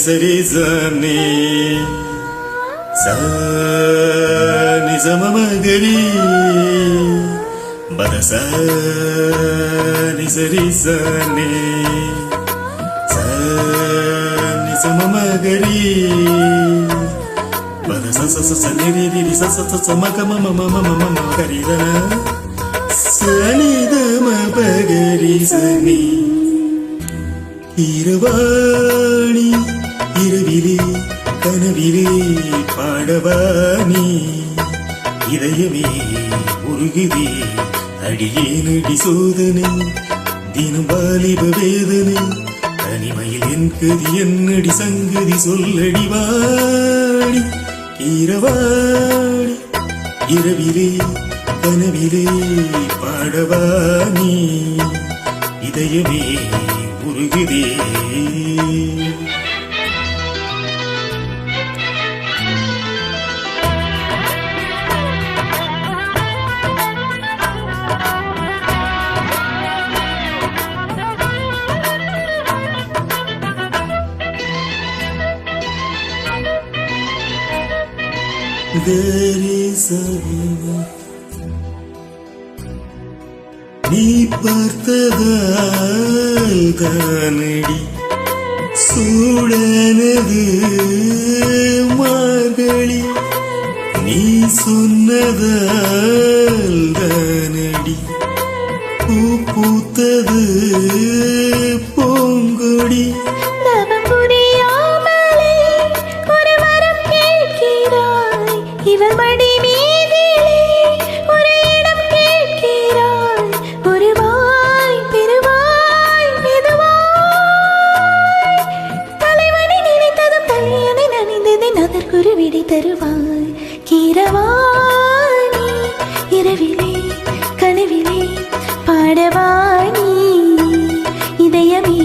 சரி சனி சனி சமமகரி பதசனி சரி சனி சனி சமமகரி பதசனி சமகமமமமமகரிதன சனிதமபகரி சனி இரவாணி இரவிலே கனவிலே பாடவானி இதயமே உருகுதே அடியேனடி சோதனை தினம் வாலிப வேதனை தனிமையில் என் கதி என்னடி சங்கதி சொல்லடி வாடி இரவாணி இரவிலே கனவிலே பாடவானி இதயமே உருகுதே நீ பார்த்ததால் தானடி சூடனது மார்கழி நீ சொன்னதால் தானடி பூ பூத்தது பூங்கொடி இவள் மடி மீதிலே ஒரு இடம் கேட்கிறாள் ஒரு வாய் பெருவாய் மெதுவாய் தலைவனை நினைத்ததும் தலையணை நனைந்ததின் அதற்கொரு விடை தருவாய் கீரவாணி இரவிலே கனவிலே பாடவாணி இதயமே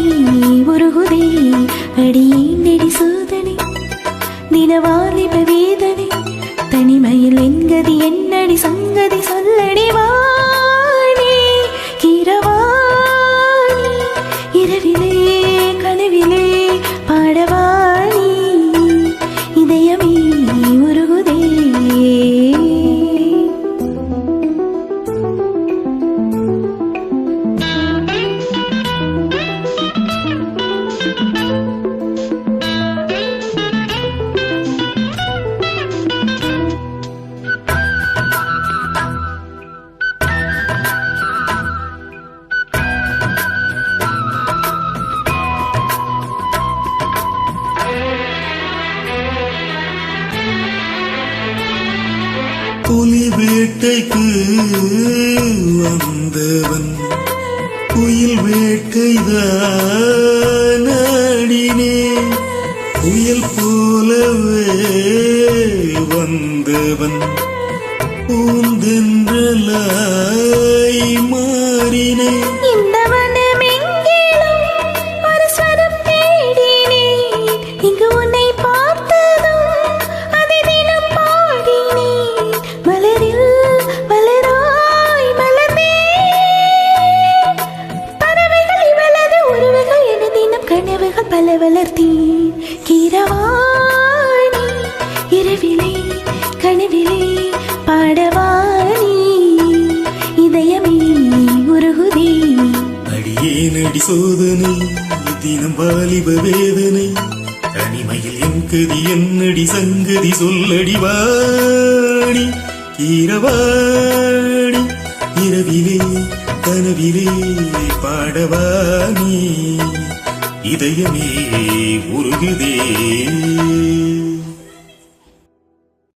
உருகுதே அடியேண்டடி சோதனை தினவாலிப வேதனை தனிமையில் என்கதி என்னடி சங்கதி சொல்லடி வாணி கீரவாணி இரவிலே கனவிலே பாடவாணி இதயமே உருகுதே புலி வேட்டைக்கு வந்தவன் புயல் வேட்டைதான் நாடினே புயல் போலவே வந்தவன் பூந்தென்றலாய் மாறினே பல வளர்த்தேன் கீரவாணி இரவிலே கனவிலே பாடவாணி இதயமே உருகுதே அடியேனடி சோதனை தினம் வாலிப வேதனை தனிமையில் என் கதி என்னடி சங்கதி சொல்லடி வாடி கீரவாணி இரவிலே கனவிலே பாடவானி இதயமே உருகுதே.